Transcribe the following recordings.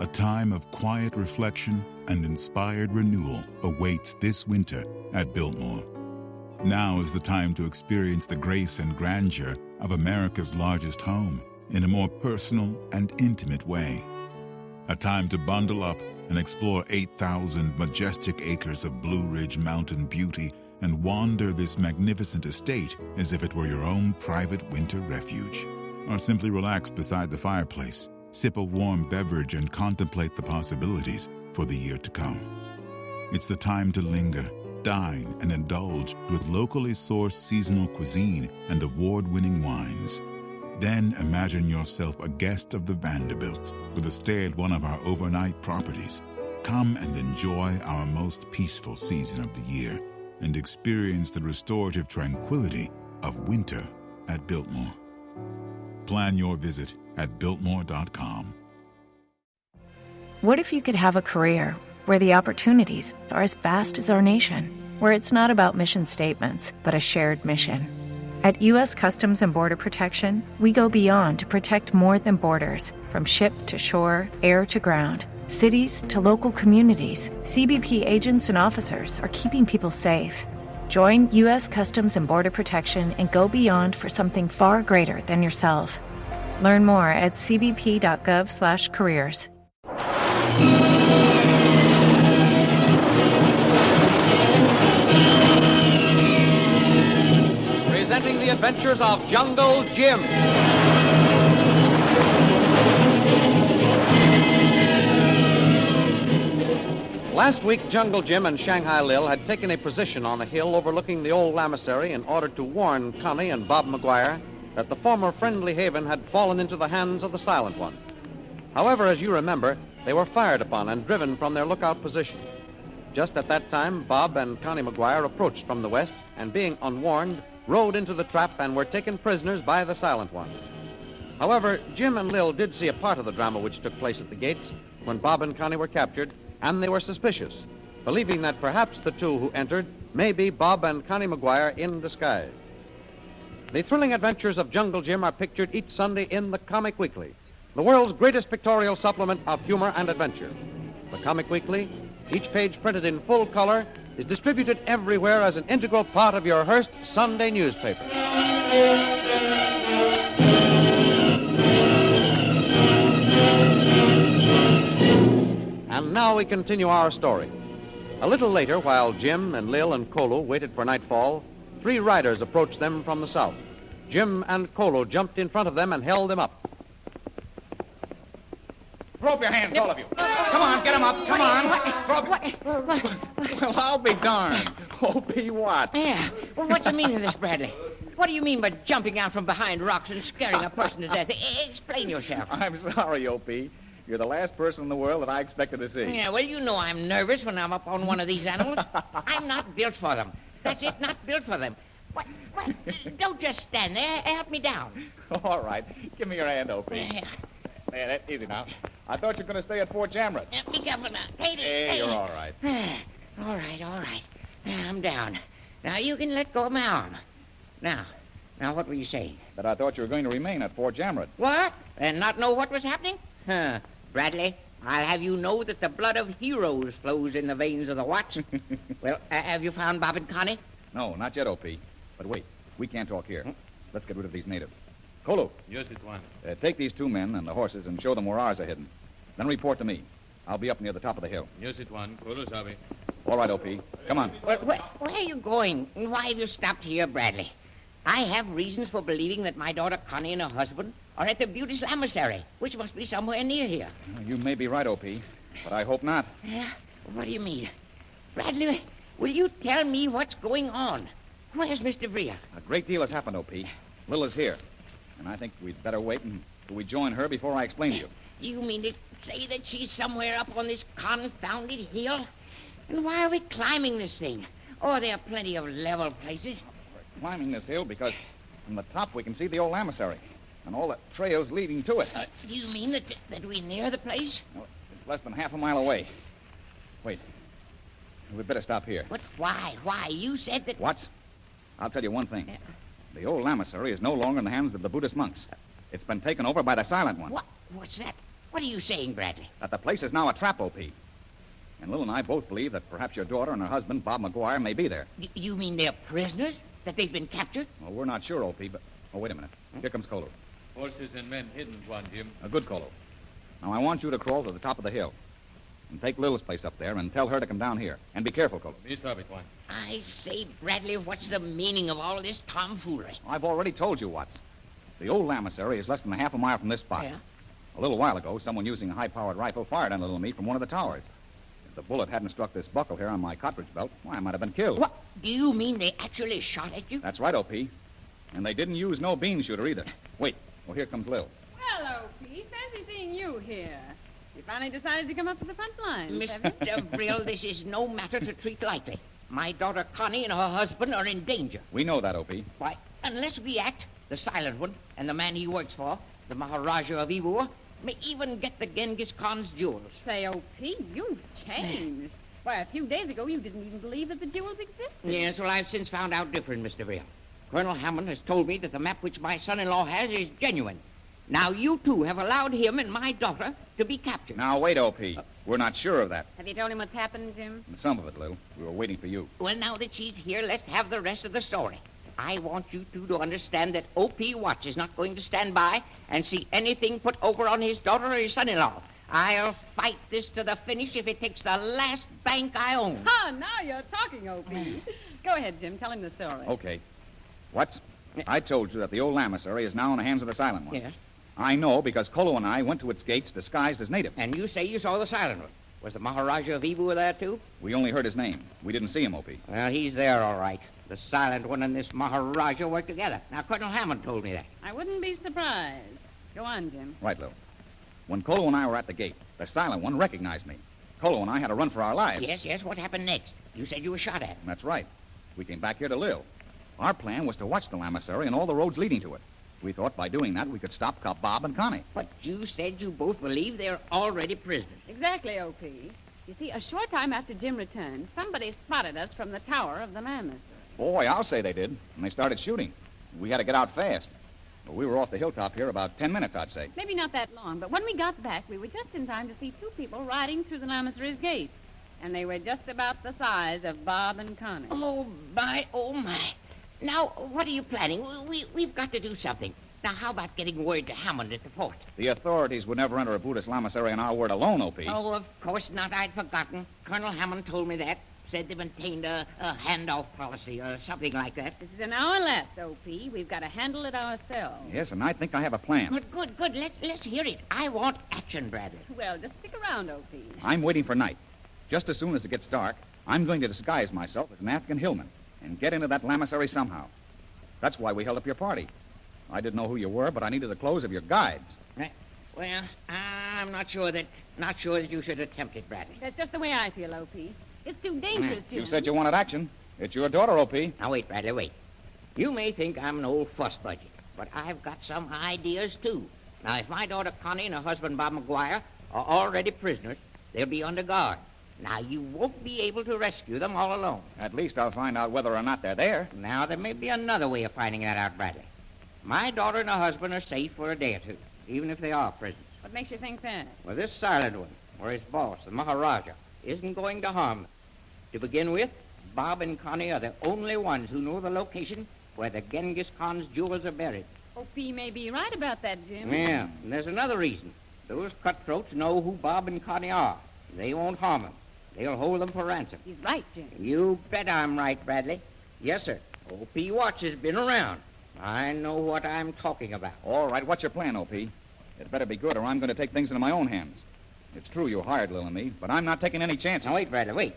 A time of quiet reflection and inspired renewal awaits this winter at Biltmore. Now is the time to experience the grace and grandeur of America's largest home in a more personal and intimate way. A time to bundle up and explore 8,000 majestic acres of Blue Ridge mountain beauty and wander this magnificent estate as if it were your own private winter refuge. Or simply relax beside the fireplace, sip a warm beverage, and contemplate the possibilities for the year to come. It's the time to linger, dine, and indulge with locally sourced seasonal cuisine and award-winning wines. Then imagine yourself a guest of the Vanderbilts with a stay at one of our overnight properties. Come and enjoy our most peaceful season of the year and experience the restorative tranquility of winter at Biltmore. Plan your visit at Biltmore.com. What if you could have a career where the opportunities are as vast as our nation, where it's not about mission statements, but a shared mission? At U.S. Customs and Border Protection, we go beyond to protect more than borders. From ship to shore, air to ground, cities to local communities, CBP agents and officers are keeping people safe. Join U.S. Customs and Border Protection and go beyond for something far greater than yourself. Learn more at cbp.gov/careers. Presenting the adventures of Jungle Jim. Last week, Jungle Jim and Shanghai Lil had taken a position on a hill overlooking the old lamasery in order to warn Connie and Bob McGuire that the former friendly haven had fallen into the hands of the Silent One. However, as you remember, they were fired upon and driven from their lookout position. Just at that time, Bob and Connie McGuire approached from the west and, being unwarned, rode into the trap and were taken prisoners by the Silent One. However, Jim and Lil did see a part of the drama which took place at the gates when Bob and Connie were captured, and they were suspicious, believing that perhaps the two who entered may be Bob and Connie McGuire in disguise. The thrilling adventures of Jungle Jim are pictured each Sunday in the Comic Weekly, the world's greatest pictorial supplement of humor and adventure. The Comic Weekly, each page printed in full color, is distributed everywhere as an integral part of your Hearst Sunday newspaper. And now we continue our story. A little later, while Jim and Lil and Kolu waited for nightfall, 3 riders approached them from the south. Jim and Kolu jumped in front of them and held them up. Throw up your hands, all of you. Come on, get them up. Come on. Well, I'll be darned. O.P. what? Yeah. Well, what do you mean of this, Bradley? What do you mean by jumping out from behind rocks and scaring a person to death? Explain yourself. I'm sorry, O.P. You're the last person in the world that I expected to see. Yeah, well, you know I'm nervous when I'm up on one of these animals. I'm not built for them. That's it, not built for them. What? Don't just stand there. Help me down. All right. Give me your hand, O.P. Yeah. There, that's easy now. I thought you were going to stay at Fort Jamret. Be careful now. Hey, you're all right. All right. I'm down. Now, you can let go of my arm. Now, what were you saying? That I thought you were going to remain at Fort Jamret. What? And not know what was happening? Bradley, I'll have you know that the blood of heroes flows in the veins of the Watts. Well, have you found Bob and Connie? No, not yet, O.P. But wait, we can't talk here. Let's get rid of these natives. Kolu. Yes, it one. Take these 2 men and the horses and show them where ours are hidden. Then report to me. I'll be up near the top of the hill. Yes, it one. Kolu sabe. All right, O.P. Come on. Where are you going? And why have you stopped here, Bradley? I have reasons for believing that my daughter Connie and her husband are at the Beauty's Lamasery, which must be somewhere near here. You may be right, O.P., but I hope not. Yeah? What do you mean? Bradley, will you tell me what's going on? Where's Mr. Vria? A great deal has happened, O.P. Lil is here, and I think we'd better wait until we join her before I explain to you. You mean to say that she's somewhere up on this confounded hill? And why are we climbing this thing? Oh, there are plenty of level places. We're climbing this hill because from the top we can see the old lamasery and all the trails leading to it. Do you mean that we're near the place? Well, it's less than half a mile away. Wait. We'd better stop here. But why? Why? You said that... What? I'll tell you one thing. The old lamasery is no longer in the hands of the Buddhist monks. It's been taken over by the Silent One. What's that? What are you saying, Bradley? That the place is now a trap, O.P. And Lil and I both believe that perhaps your daughter and her husband, Bob McGuire, may be there. You mean they're prisoners? That they've been captured? Well, we're not sure, O.P., but... Oh, wait a minute. Here comes Kolu. Horses and men hidden, Juan Jim. A good Kolu. Now, I want you to crawl to the top of the hill and take Lil's place up there and tell her to come down here. And be careful, Kolu. Me stop it, Juan. I say, Bradley, what's the meaning of all this tomfoolery? I've already told you what. The old lamasery is less than a half a mile from this spot. Yeah? A little while ago, someone using a high-powered rifle fired on Little Me from one of the towers. If the bullet hadn't struck this buckle here on my cartridge belt, why, I might have been killed. What? Do you mean they actually shot at you? That's right, O.P. And they didn't use no bean shooter either. Wait. Well, here comes Lil. Hello, Pete. Fancy seeing you here. You finally decided to come up to the front lines, have you? Mr. Brill, this is no matter to treat lightly. My daughter Connie and her husband are in danger. We know that, O.P. Why, unless we act, the Silent One and the man he works for, the Maharaja of Ivor, may even get the Genghis Khan's jewels. Say, oh, Pete, you've changed. Why, a few days ago, you didn't even believe that the jewels existed. Yes, well, I've since found out different, Mr. Brill. Colonel Hammond has told me that the map which my son-in-law has is genuine. Now, you two have allowed him and my daughter to be captured. Now, wait, O.P. We're not sure of that. Have you told him what's happened, Jim? Some of it, Lil. We were waiting for you. Well, now that she's here, let's have the rest of the story. I want you two to understand that O.P. Watts is not going to stand by and see anything put over on his daughter or his son-in-law. I'll fight this to the finish if it takes the last bank I own. Ah, now you're talking, O.P. Go ahead, Jim. Tell him the story. Okay. What? I told you that the old lamasery is now in the hands of the Silent One. Yes. I know because Kolu and I went to its gates disguised as natives. And you say you saw the Silent One. Was the Maharaja of Ivor there, too? We only heard his name. We didn't see him, O.P. Well, he's there, all right. The Silent One and this Maharaja work together. Now, Colonel Hammond told me that. I wouldn't be surprised. Go on, Jim. Right, Lil. When Kolu and I were at the gate, the Silent One recognized me. Kolu and I had to run for our lives. Yes. What happened next? You said you were shot at. That's right. We came back here to Lil. Our plan was to watch the lamasery and all the roads leading to it. We thought by doing that we could stop Cop Bob and Connie. But you said you both believe they're already prisoners. Exactly, O.P. You see, a short time after Jim returned, somebody spotted us from the tower of the Mammoth. Boy, I'll say they did. And they started shooting. We had to get out fast. But we were off the hilltop here about 10 minutes, I'd say. Maybe not that long, but when we got back, we were just in time to see two people riding through the Lamasery's gate. And they were just about the size of Bob and Connie. Oh, my. Now, what are you planning? We've got to do something. Now, how about getting word to Hammond at the fort? The authorities would never enter a Buddhist lamasery on our word alone, O.P. Oh, of course not. I'd forgotten. Colonel Hammond told me that. Said they maintained a handoff policy or something like that. This is an hour left, O.P. We've got to handle it ourselves. Yes, and I think I have a plan. Good. Let's hear it. I want action, Bradley. Well, just stick around, O.P. I'm waiting for night. Just as soon as it gets dark, I'm going to disguise myself as an Afghan hillman and get into that lamasery somehow. That's why we held up your party. I didn't know who you were, but I needed the clothes of your guides. Well, I'm not sure that you should attempt it, Bradley. That's just the way I feel, O.P. It's too dangerous, Jim. You said you wanted action. It's your daughter, O.P. Now, wait, Bradley, wait. You may think I'm an old fuss budget, but I've got some ideas, too. Now, if my daughter Connie and her husband Bob McGuire are already prisoners, they'll be under guard. Now, you won't be able to rescue them all alone. At least I'll find out whether or not they're there. Now, there may be another way of finding that out, Bradley. My daughter and her husband are safe for a day or two, even if they are prisoners. What makes you think that? Well, this Silent One, or his boss, the Maharaja, isn't going to harm them. To begin with, Bob and Connie are the only ones who know the location where the Genghis Khan's jewels are buried. O.P. may be right about that, Jim. Yeah, and there's another reason. Those cutthroats know who Bob and Connie are. They won't harm them. They'll hold them for ransom. He's right, Jim. You bet I'm right, Bradley. Yes, sir. O.P. Watts has been around. I know what I'm talking about. All right, what's your plan, O.P.? It better be good or I'm going to take things into my own hands. It's true you hired Lil and me, but I'm not taking any chances. Now, wait, Bradley, wait.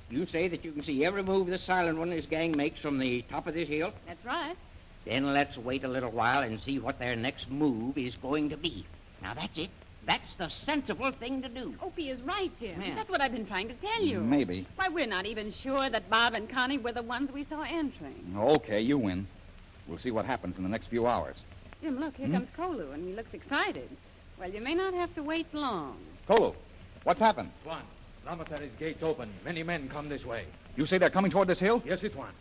You say that you can see every move the Silent One and his gang makes from the top of this hill? That's right. Then let's wait a little while and see what their next move is going to be. Now, that's it. That's the sensible thing to do. O.P. is right, Jim. Yeah. That's what I've been trying to tell you. Maybe. Why, we're not even sure that Bob and Connie were the ones we saw entering. Okay, you win. We'll see what happens in the next few hours. Jim, look, here comes Kolu, and he looks excited. Well, you may not have to wait long. Kolu, what's happened? Juan, Lamasery's gate's open. Many men come this way. You say they're coming toward this hill? Yes, it's Juan.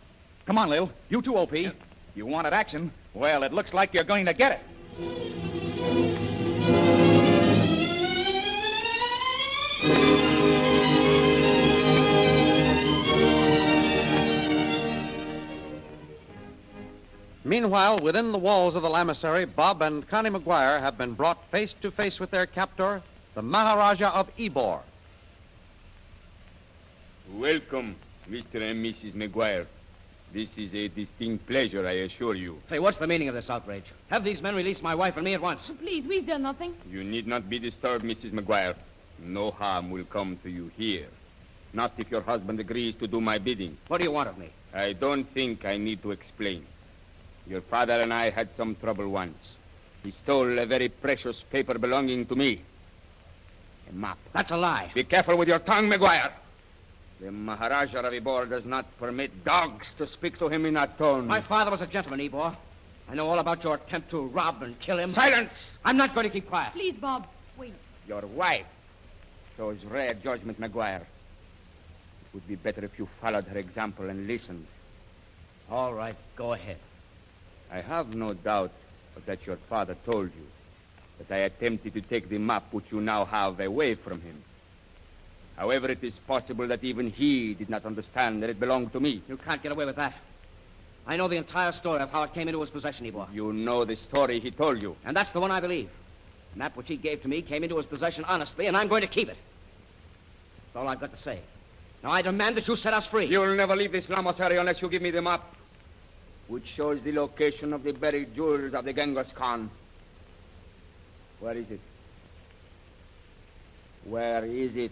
Come on, Lil. You too, O.P. Yep. You wanted action. Well, it looks like you're going to get it. Meanwhile, within the walls of the lamasery, Bob and Connie McGuire have been brought face to face with their captor, the Maharaja of Ybor. Welcome, Mr. and Mrs. McGuire. This is a distinct pleasure, I assure you. Say, what's the meaning of this outrage? Have these men release my wife and me at once. Please, we've done nothing. You need not be disturbed, Mrs. McGuire. No harm will come to you here. Not if your husband agrees to do my bidding. What do you want of me? I don't think I need to explain. Your father and I had some trouble once. He stole a very precious paper belonging to me. A map. That's a lie. Be careful with your tongue, McGuire. The Maharaja of Ybor does not permit dogs to speak to him in that tone. My father was a gentleman, Ybor. I know all about your attempt to rob and kill him. Silence! I'm not going to keep quiet. Please, Bob, wait. Your wife shows rare judgment, McGuire. It would be better if you followed her example and listened. All right, go ahead. I have no doubt that your father told you that I attempted to take the map which you now have away from him. However, it is possible that even he did not understand that it belonged to me. You can't get away with that. I know the entire story of how it came into his possession, Ybor. You know the story he told you. And that's the one I believe. The map which he gave to me came into his possession honestly, and I'm going to keep it. That's all I've got to say. Now, I demand that you set us free. You will never leave this lamasery unless you give me the map, which shows the location of the buried jewels of the Genghis Khan. Where is it? Where is it?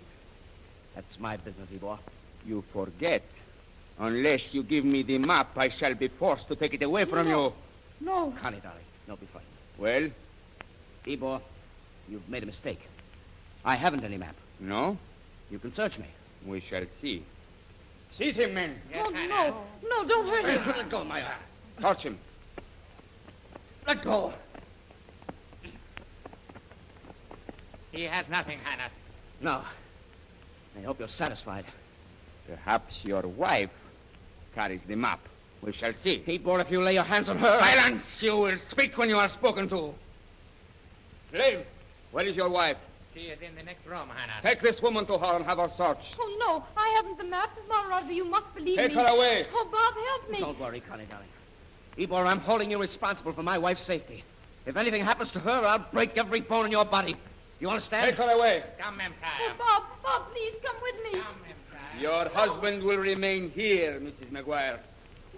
That's my business, Ybor. You forget. Unless you give me the map, I shall be forced to take it away from you. No. Connie, darling, don't be frightened. Well? Ybor, you've made a mistake. I haven't any map. No? You can search me. We shall see. Seize him, men. Oh, no. No, don't hurt him. Let go of my arm. Touch him. Let go. He has nothing, Hannah. No. I hope you're satisfied. Perhaps your wife carries the map. We shall see. Ybor, if you lay your hands on her... Silence! You will speak when you are spoken to. Lil, where is your wife? She is in the next room, Hannah. Take this woman to her and have her searched. Oh, no. I haven't the map. Maharaja, you must believe Take me. her away. Oh, Bob, help me. Don't worry, Connie, darling. Ybor, I'm holding you responsible for my wife's safety. If anything happens to her, I'll break every bone in your body. You understand? Take her away. Come, Empire. Oh, Bob, please, come with me. Come, Empire. Your husband will remain here, Mrs. McGuire.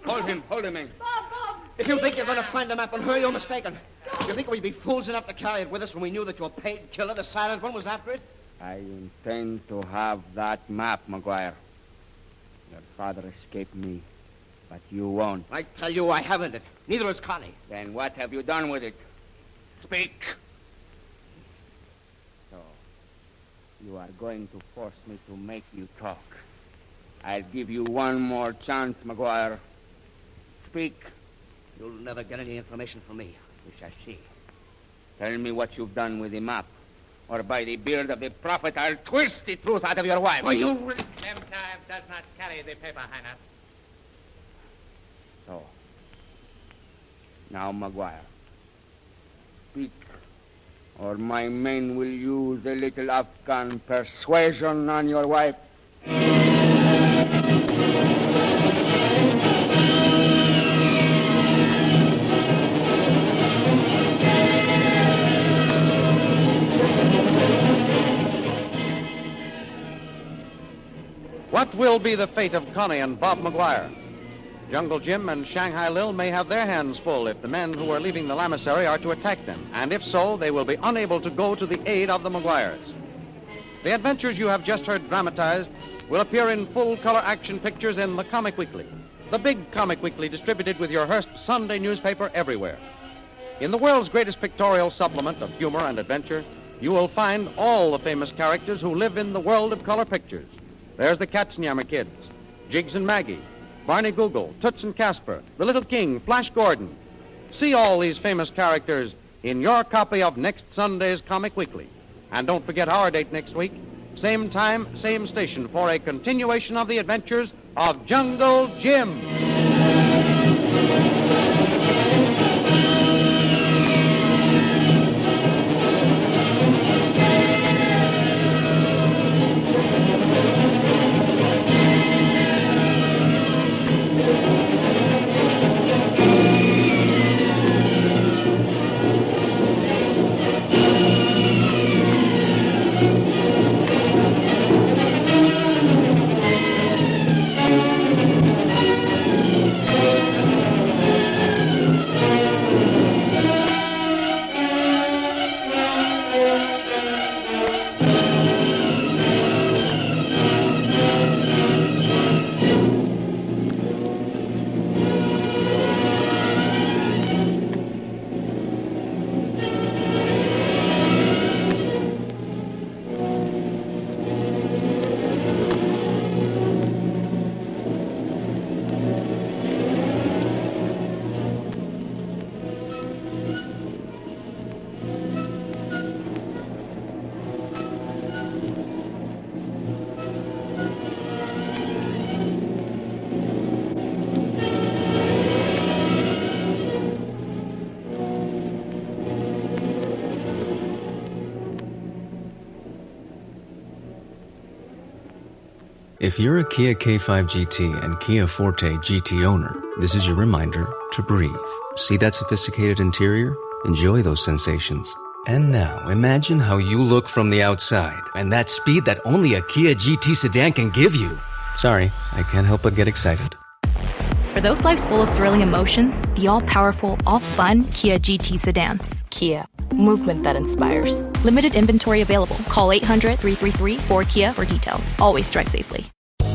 Hold him, in. Bob. If you think you're going to find the map on her, you're mistaken. You think we'd be fools enough to carry it with us when we knew that your paid killer, the silent one, was after it? I intend to have that map, McGuire. Your father escaped me, but you won't. I tell you, I haven't it. Neither has Connie. Then what have you done with it? Speak. So, you are going to force me to make you talk. I'll give you one more chance, McGuire. Speak. You'll never get any information from me. We shall see. Tell me what you've done with the map, or by the beard of the prophet, I'll twist the truth out of your wife. Oh, you... Empire does not carry the paper, Hannah. So, now, McGuire, speak, or my men will use a little Afghan persuasion on your wife. What will be the fate of Connie and Bob McGuire? Jungle Jim and Shanghai Lil may have their hands full if the men who are leaving the lamasery are to attack them, and if so, they will be unable to go to the aid of the McGuires. The adventures you have just heard dramatized will appear in full-color action pictures in the Comic Weekly, the big Comic Weekly distributed with your Hearst Sunday newspaper everywhere. In the world's greatest pictorial supplement of humor and adventure, you will find all the famous characters who live in the world of color pictures. There's the Katzenjammer Kids, Jiggs and Maggie, Barney Google, Toots and Casper, the Little King, Flash Gordon. See all these famous characters in your copy of next Sunday's Comic Weekly. And don't forget our date next week, same time, same station, for a continuation of the adventures of Jungle Jim. If you're a Kia K5 GT and Kia Forte GT owner, this is your reminder to breathe. See that sophisticated interior? Enjoy those sensations. And now, imagine how you look from the outside and that speed that only a Kia GT sedan can give you. Sorry, I can't help but get excited. For those lives full of thrilling emotions, the all-powerful, all-fun Kia GT sedans. Kia, movement that inspires. Limited inventory available. Call 800-333-4KIA for details. Always drive safely.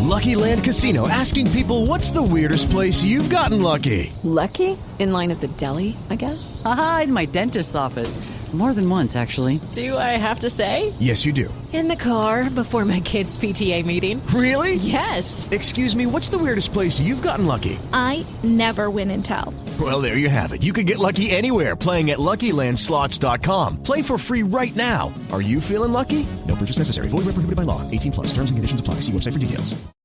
Lucky Land Casino, asking people, what's the weirdest place you've gotten lucky? Lucky? In line at the deli, I guess? Aha, in my dentist's office. More than once, actually. Do I have to say? Yes, you do. In the car before my kids' PTA meeting. Really? Yes. Excuse me, what's the weirdest place you've gotten lucky? I never win and tell. Well, there you have it. You can get lucky anywhere, playing at LuckyLandSlots.com. Play for free right now. Are you feeling lucky? No purchase necessary. Void where prohibited by law. 18+. Terms and conditions apply. See website for details.